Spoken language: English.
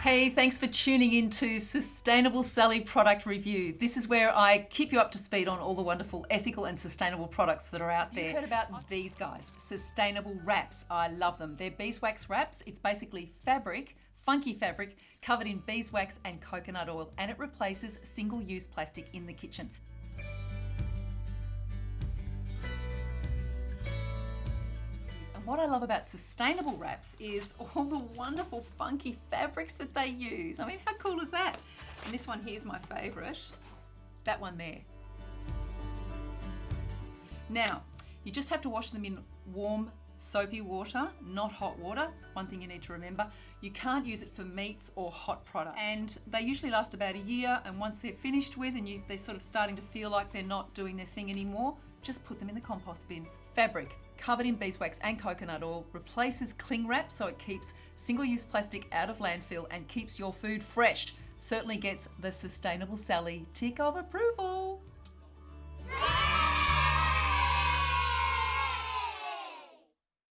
Hey, thanks for tuning in to Sustainable Sally Product Review. This is where I keep you up to speed on all the wonderful ethical and sustainable products that are out there. You heard about these guys, Sustainable Wraps. I love them. They're beeswax wraps. It's basically fabric, funky fabric, covered in beeswax and coconut oil, and it replaces single-use plastic in the kitchen. What I love about sustainable wraps is all the wonderful funky fabrics that they use. I mean, how cool is that? And this one here's my favourite, that one there. Now, you just have to wash them in warm, soapy water, not hot water. One thing you need to remember, you can't use it for meats or hot products. And they usually last about a year, and once they're finished with and they're sort of starting to feel like they're not doing their thing anymore, just put them in the compost bin. Fabric covered in beeswax and coconut oil replaces cling wrap, so it keeps single-use plastic out of landfill and keeps your food fresh. Certainly gets the Sustainable Sally tick of approval.